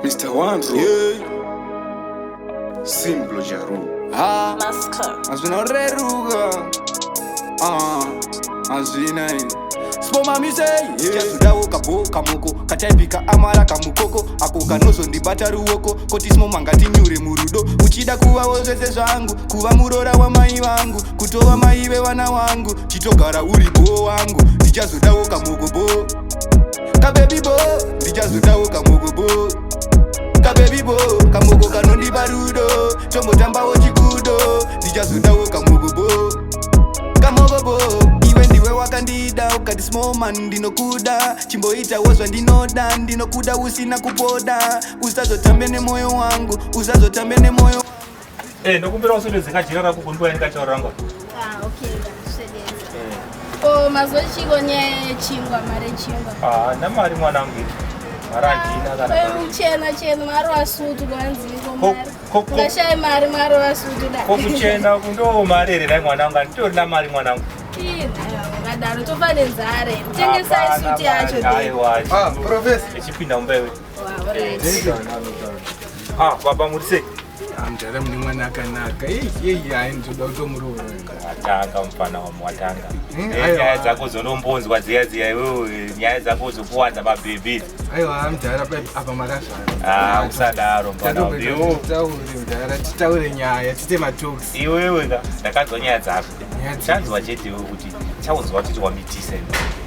Mr. Wandro. Yeah. Simple Jaru. Ah, Massacre. azvina reruka. Azvina Spoma musei chazudawo kaboka muko kataipika amara kamukoko ako kanozondibata ruoko koti smoma ngatinyure murudo uchida kuvawo zvese zvangu kuva murora wamai vangu kutova mai vevana wangu chitogara uri bo wangu ndichazodawo kamoko bo kabebi bo ndichazodawo kamoko bo kabebi bo kamoko kanondipa rudo tombotambawo chikudo ndichazodawo kamoko bo kamoko bo iwe ndiwe wakandida ukati small man ndinokuda chimboita wozva ndinoda ndinokuda usina kupoda usazotambe nemoyo wangu usazotambe nemoyo nokumbira usodzi kajira rako kundiwa ndikatauranga Okay, sedenza. Mazochiko nye chingwa mare chingwa. namari mwanangu marandina kana Chena mari wasutu kwanziko mari. Ukashaya mari wasutu da. kokuchena kundo marere rai mwanangu nditori namari mwanangu Ngadaro tofane nzare. Tengesa isuti yacho de. aiwa professor echipinda mumbewe Wow, baba murise amtara mune mwana akanaka hayi ndinoda kutomurova watanga mufana wamwatanga aiwa. nyaya dzako zonombonzwa dziya iwewe nyaya dzako zokuwadza mabhebhi aiwa amtara apa makazvara usadaro mfana wangu mtara titaure nyaya tite matoks iwewe ka ndakanzwa nyaya dzako Nyaya dzako. chanzwa chetewe kuti chaunzwa kuti wamitisa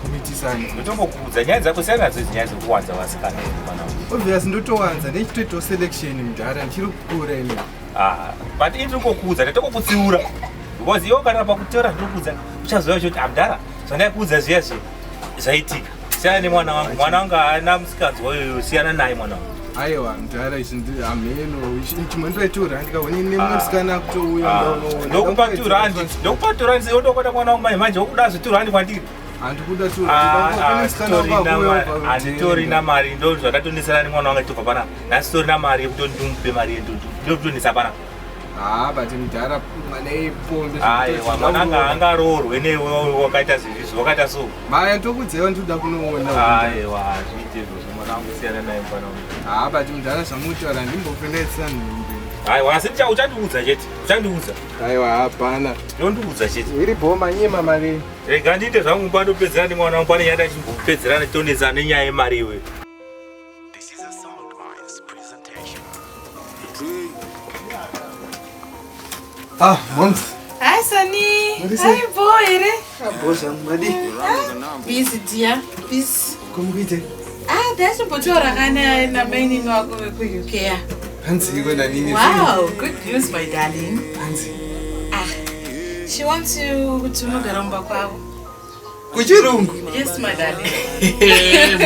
kumitisani ndotombokuudza nyaya dzako siyanadzo idzi nyaya dzokuwanza vasikana mwana wangu obvious ndotowanza nechitoitawo selection mdhara ndichiri kukura ine but ini ndingokuudza ndatokokutsiura because iwo kana pakuteura ndinokuudza uchazoya choti amdhara zvandaikuudza zviyazve zvaitika siyana nemwana wangu haana musikadzi wayoyo siyana naye mwana wangu aiwa mdhara izvi hameno chimwe ndoitura ndikaone nemusikana kutouya ndokupa turandi ondokota mwana wangu manje wokudazve turandi kwandiri handikuda handitorina mari ndo zvakatonesera nemwana wanga tobva panapa nhasitorina mari yekuti ndimupe mari yendotonesa panapa but mdhara mwana ipombe aiwa mwananga angaroorwe newe wakaita zvizvi wakaita so maya ndokudzaiwa ndikuda kunoona aiwa zviite zvozvo mwana wangu siyana naye mfana but mdhara zvamutaura ndimbofendaitsira nhumbi aiwa asi uchandiudza chete uchandiudza aiwa hapana ndondiudza chete iri bhoma nyema mari rega ndiite zvangu pandopedzera nemwana wangu pane nyaya chimbopedzera netonesa nenyaya yemari iwe moms Hi Sunny. What is Hi it? boy. bosa madi Busy dear. Busy. kumkuite That's a potora kana na main wako ku UK. hanziko nanini Wow, good news my darling. hanzi She wants you to mugaromba kwavo. kuchirungu Yes my darling.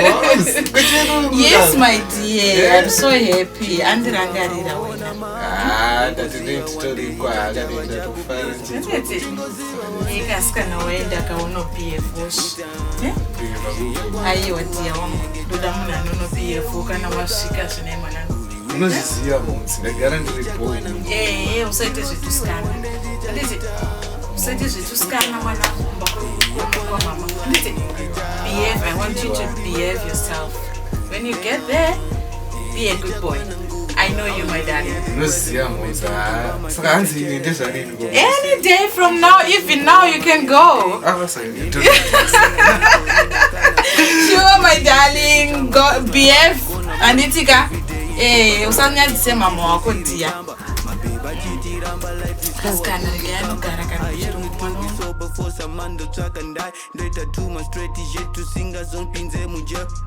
moms kuchirungu Yes my dear. I'm so happy. Andirangarira wena. ndatinotitorikwa akadenda tofara Ndete. Ikasikana waenda kaono PF. Aiwa dear wangu. Ndoda munhu anono PF kana wasvika zvine mwanangu. unozviziva moms ndagara ndiri boy Usaite zvitusikana. Handiti usaite zvitusikana mwanangu kwa mama. Handiti behave. I want you to behave yourself. When you get there, be a good boy. I know you, my darling. unozviziva moms saka hanzi ine ndezvariniko Any day from now, even now, you can go. Sure, my darling. Go behave. Anditika. Usanyadzise mama wako dia. Kaskana rigano gara kana kuchirungu mwana.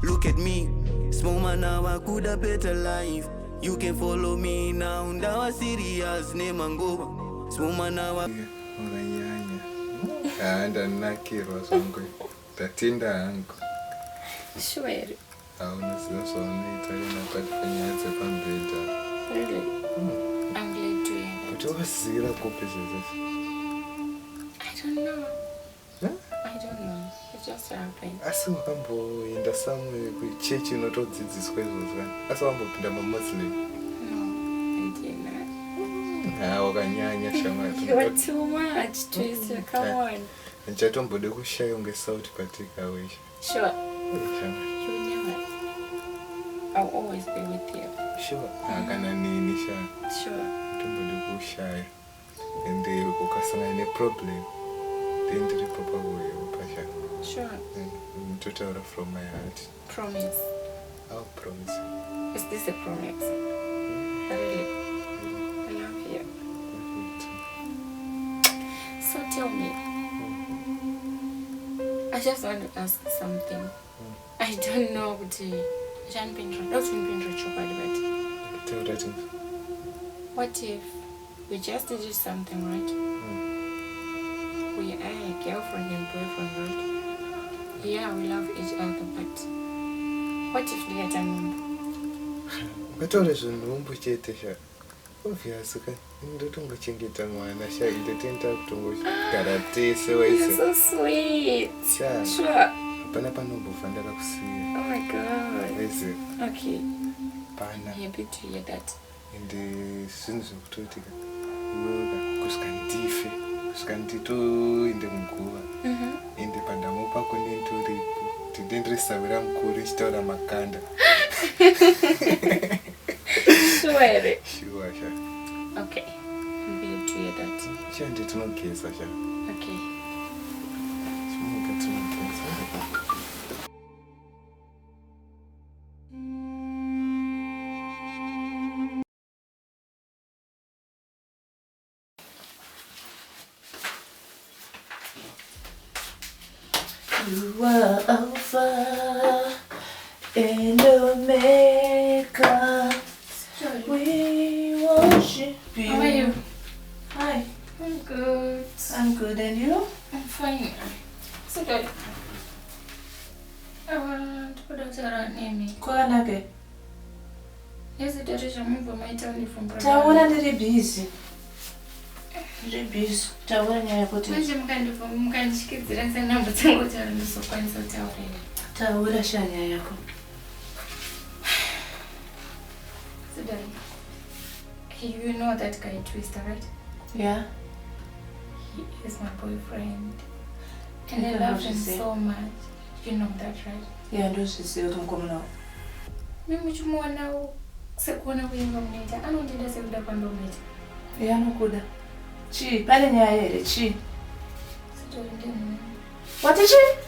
Look at me, small man now I could have better life. You can follow me now, now I serious name and go. Small man now I ndanakirwa zvangu ndatenda hangu Shwere. unoziva zvaunoita kana pati panyaya dzepambedha Really? I'm glad to hear that. kuti wazira kupi zvese I don't know. I don't know. It just happened. asi wakamboenda samwe kuchechi unotodzidziswa izvozvo kana asi wambopinda mamuslim No, I did not. wakanyanya shamari You are too much, Twister. Come on. ndichatombode kushaya unge sauti patikawesha Sure. You never. I'll always be with you. Sure. Kana nini sha. Sure. Tumbudi kushaya. And they ukasanga ne problem. Then the papa will pasha. Sure. Total from my heart. Promise. I'll promise. Is this a promise? Really? I love you. So tell me. I just want to ask something. I don't know what what if we just did something, right? We are a girlfriend and boyfriend, right? Yeah, we love each other, but what if we get a Ukatore zvinhu chete sha. Obviously ka ndotonga chengeta mwana sha indotenda kutongo gara tese You're waise. so sweet. Sha. Sure. Pana panombofa ndakakusiya. Oh my god. Waise. Okay. Pana. Happy to hear that. Ende zvinhu zvekutotika. Uyoga kusika ndife. Kusika nditoende muguva. Ende pandamo pako nentoripo. Tidendresavira mukuru ichitaura makanda. Sure. Sure sha. Okay. Happy to hear that. Sha nditinogeza sha. Okay. Smoke tinogeza. You are Alpha and Omega. We worship you. How are you? Hi. I'm good. I'm good, and you? I'm fine. So good. I want to put out your name. Kwanake. Yes, the direction move my town from Taona ndiri busy. Ndiri busy. Taona nyaya kuti. Manje mukandishikidzira senhambo dzangu kuti ndisokwanisa kutaura. Taura shanya yako. So darling, you know that guy Twister, right? Yeah. He is my boyfriend. And I Yeah, love what you him say? so much. You know that, right? Yeah, ndozviziva kuti mukomana. Mimi chimuona sekuona kuimba munoita anondida sekuda kwandomuita. Yeah, anokuda. Chi, pane nyaya here, chi. Sitori ndini. Wati chi?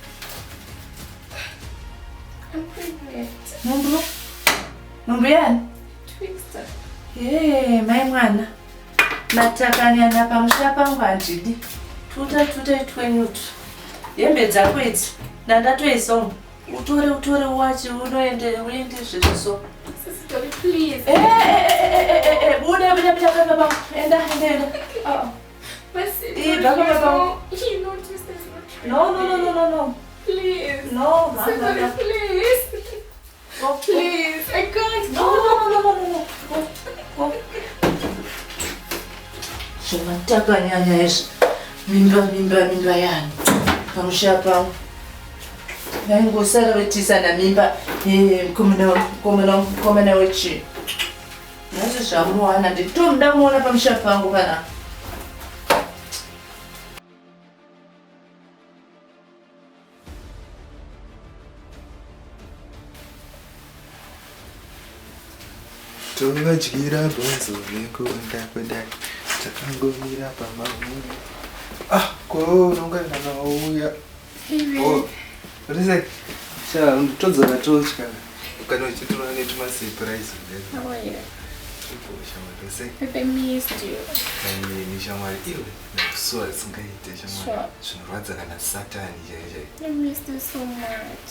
I'm pregnant. Numbu? Numbu yani? Twister. Yee, mai mwana. Matakanyana pamusha pangu handidi. Tuta itwenyutu. Hembe dzako idzi. Ndandatoisa utore wachi uende zvizvo so. Sitori, please. Buda baba. Enda. Oh. But Sitori, Baba. you know Twister is not true. No. Please. No, Sitori, no. please. Go, Please, I can't. No. Go. Zvimatakanyanya izvi. Mimba yani. Pamusha pangu. Vaingosara vetisana mimba komana wechi. Nazvo zvamuwana nditomuda muona pamusha pangu kana. Tovadyira bvunzo nekunda kudai takangomira pamahuri. Ko unonga ndakauya. Rise sha undotodzana tochka kana uchitora netuma surprise ndezvo. How are you? Shamwari rise. I missed you. Ni shamwari iwe nakusuwa singaite shamwari. Sure. Zvinorwadza kana satani chaichai. I missed you so much.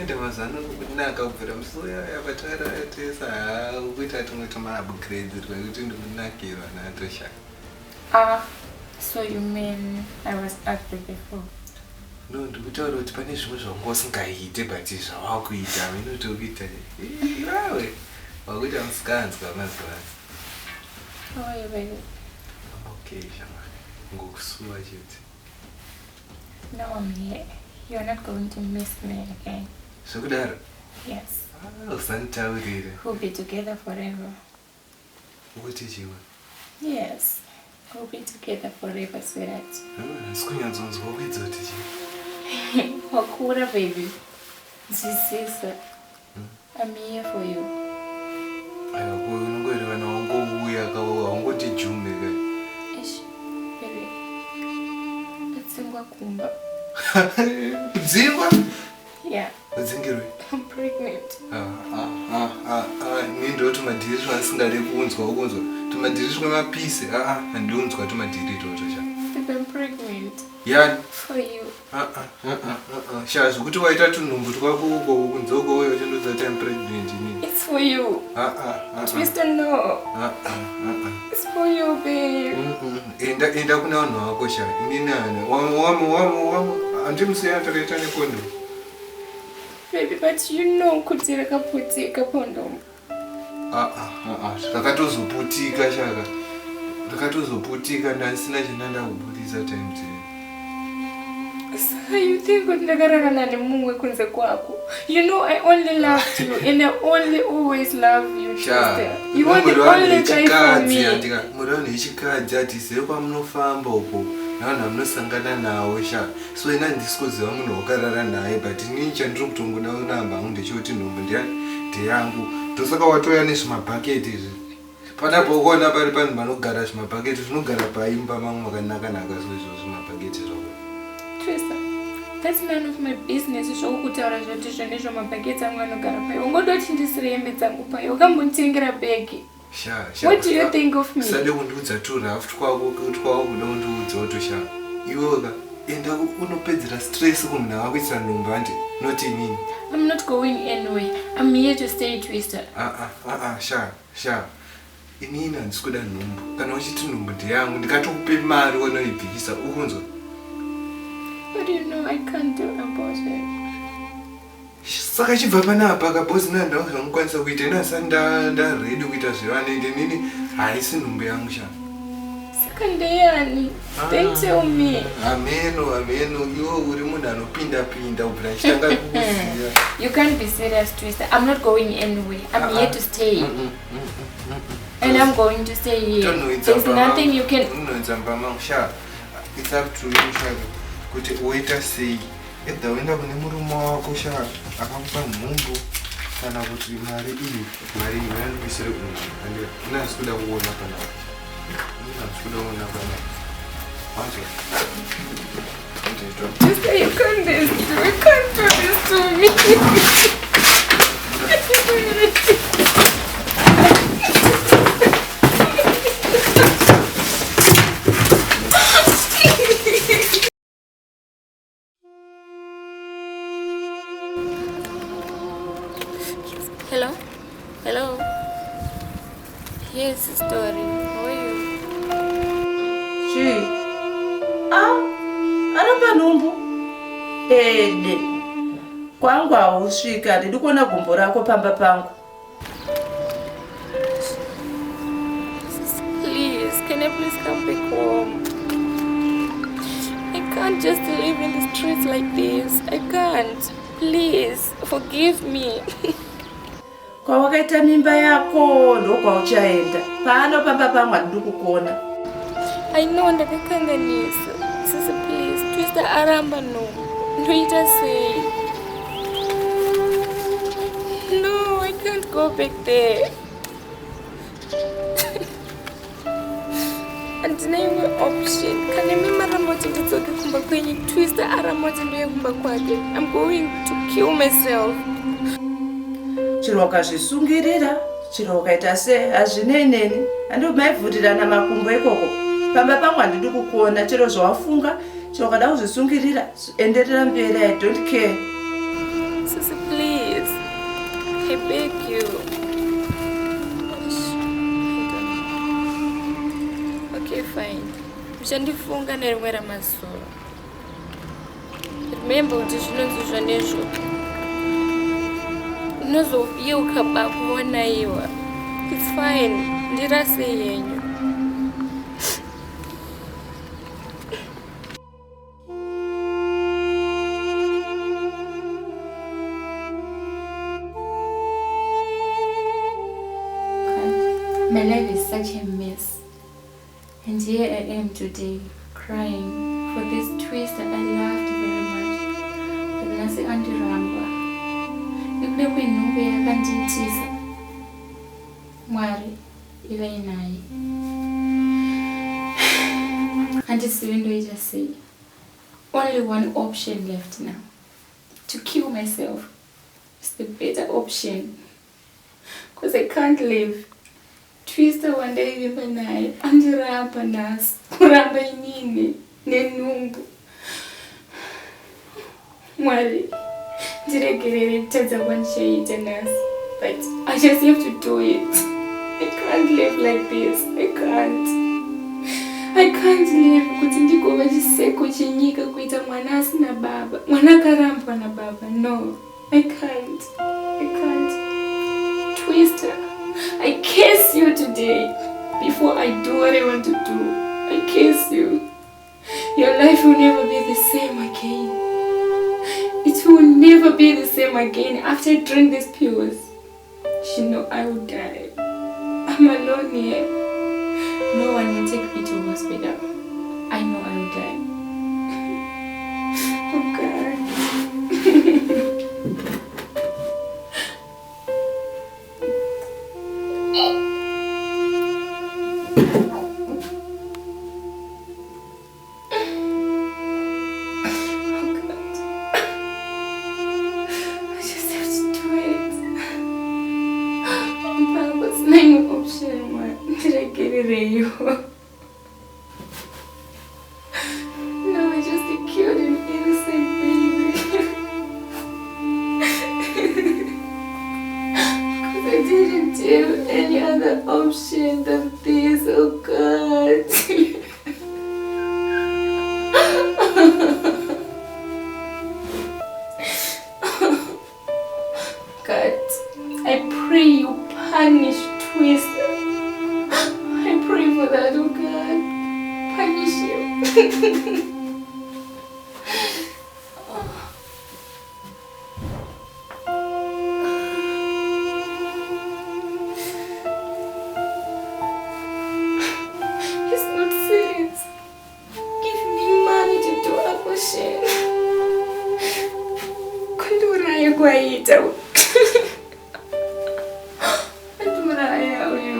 Ende mazano kunaka kubvira musoya yabatara tesa kuita tumwe tumaupgrades twekuti ndikunakirwa natosha. So you mean I was ugly before? No, ndikutaura kuti pane zvimwe zvanga usingaite but zvavakuita inotokuita iwawe wakuita musikanzwa mazuva ano. How are you, baby? Okay, shamwari ngokusuwa chete. Now I'm here. You're not going to miss me again. Zvekudaro? Yes. Usanditaurire. We'll be together forever. Ukuti chiwa? Yes. We'll be together forever, sweetheart. Sikunyadzonzwa kuidza kuti chiwa? Wakura, baby. Zvisisa. I'm here for you. Aiwa, unongori vana wangouya kawawa, wangoti jume kai. Ish, baby. Dzingwa kumba. Dzingwa? Yeah. Dzingirwe? I'm pregnant. Ni ndo tumadhiriswa asingade kunzwa ukunzwa. Tumadhiriswa mapisi. Handunzwa tumadhiri toto sha. Baby, I'm pregnant. Yani? For you. Sha, zvekuti waita tunhumbu twako uko kunzoko uyo chindoza I'm pregnant ini. It's for you. Twister, no. It's for you, babe. Enda kuna vanhu vako sha. Inini wamo. Andimusiya takaita nekondo. Baby, but you know kuti rakaputika condom. Rakatozoputika shaka. Rakatozoputika ndasina chinanda kubudisa time dzino. So you think kuti ndakararana nemumwe kunze kwako? You know I only loved you and I only always love you, Twister. You are the only guy for me. Murano yechikadzi atizive kwamunofamba uko navanhu vamunosangana nawo sha. So ina ndisikuziva munhu wakarara naye but inini chandiri kutongoda kunamba hangu ndechikuti nhumbu ndeyangu. Ndosaka watoya nezvimabhaketi izvi. Panapo ukaona pari panhu panogara zvimabhaketi zvinogara paimba mamwe makanaka-naka so zvimabhaketi zvako. Twister, that's none of my business. Zvokutaura zvoti zvenezvo mabhaketi angu anogara payo. Ungodoti ndisire hembe dzangu payo. Ukambonditengera bhegi. What do you think of me? Sade kundiudza tu rough twako kuti kwakuda kundiudza kuti sha. Iwoga enda unopedzera stress kumunhu wakuisa nhumbu andi not inini. I'm not going anywhere. I'm here to stay, Twister. Sha. Inini handisi kuda nhumbu. Kana uchiti nhumbu ndeyangu ndikatokupe mari wanoibvisa ukunzwa. But you know I can't do about it. Saka chibva panapa kabosi nanda uzvamukwanisa kuita inasa ndaredi kuita zvevanenge nini haisi nhumbu yangu sha. Saka ndeyani? Then tell me. Ameno iwo uri munhu anopinda kubvira chitanga kukuziva. You can't be serious, Twister. I'm not going anywhere. I'm here to stay. And I'm going to stay here. There's nothing you can... Sha, it's up to you, Sha. Kuti uita sei. Edha uenda kune murume wako sha akakupa nhumbu kana kuti mari iyi vanondibvisire kunhu. Ina handisi kuda kuona panapa. Twister, you can't do this to me. Hello. Here's the story. How are you? Aramba nhumbu. Ede. Kwangu hausvika, ndiri kuona gumbo rako pamba pangu. Please, can I please come back home? I can't just live in the streets like this. I can't. Please, forgive me. Kwawakaita mimba yako ndokwauchaenda. Pano pamba pangu handiri kukuona. I know ndakakanganisa. Sisi, please, Twister aramba no. Ndoita sei. No, I can't go back there. Handina imwe option. Kana mimaramoti ndidzoke kumba kwenyu, Twister aramoti ndoye kumba kwake. I'm going to kill myself. Chiro wakazvisungirira, chiro wakaita se hazvineneni. Handi maivhurirana makumbo ikoko. Pamba pangu handidi kukuona, chiro zvawafunga, chiro wakada kuzvisungirira, enderera mberi, I don't care. Sisi, please. I beg you. Okay, fine. Uchandifunga nerimwe ramazuva. Remember kuti zvinonzi zvanezvo. Unozofyuka pakuona iwa. It's fine. Ndirase yenyu. My life is such a mess. And here I am today, crying for this Twister I loved very much. But Nasi Andiramba. shure kwenhungu yakanditisa. Mwari ivai naye. Handisivi ndoita sei. Only one option left now. To kill myself is the better option. Because I can't live. Twister one day even naye andiramba nasi. Kuramba inini nenhungu. Mwari ndiregerere kutadza kwandichaita nasi. But I just have to do it. I can't live like this. I can't live kuti ndigova chiseko chenyika kuita mwana asina baba. Mwana akarambwa na baba. No. I can't. Twister, I curse you today. Before I do what I want to do, I curse you. Your life will never be the same again. It will never be the same again after I drink these pills. You know I will die. I'm alone here. No one will take me to hospital. I know I will die. Oh God. No, I just killed an innocent baby. Because I didn't do any other option than this, oh God. God, I pray you punish Twister. I pray for that, oh God. Punish him. He's not serious. Give me money to do abortion. Kunduraya kwaita. Kunduraya uyu.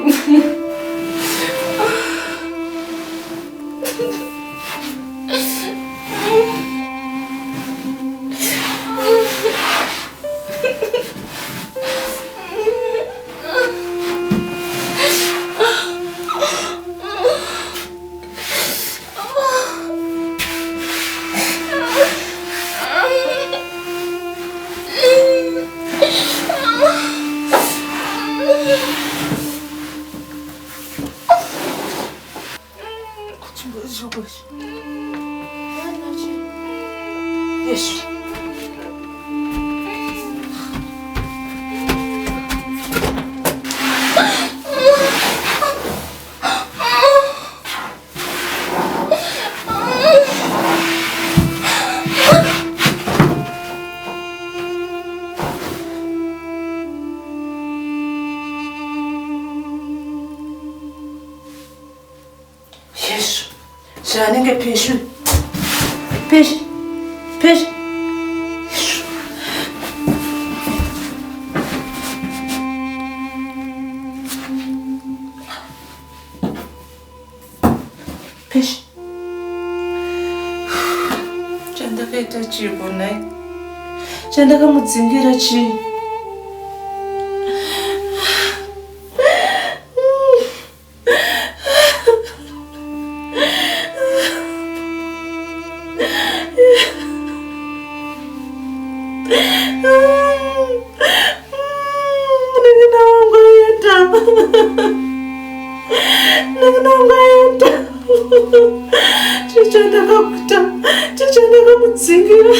Yes. Yes. Zanenge patient. Patient. Chandakaita chiko naye. Chandakamudzingira chii? Chandakamudzigira.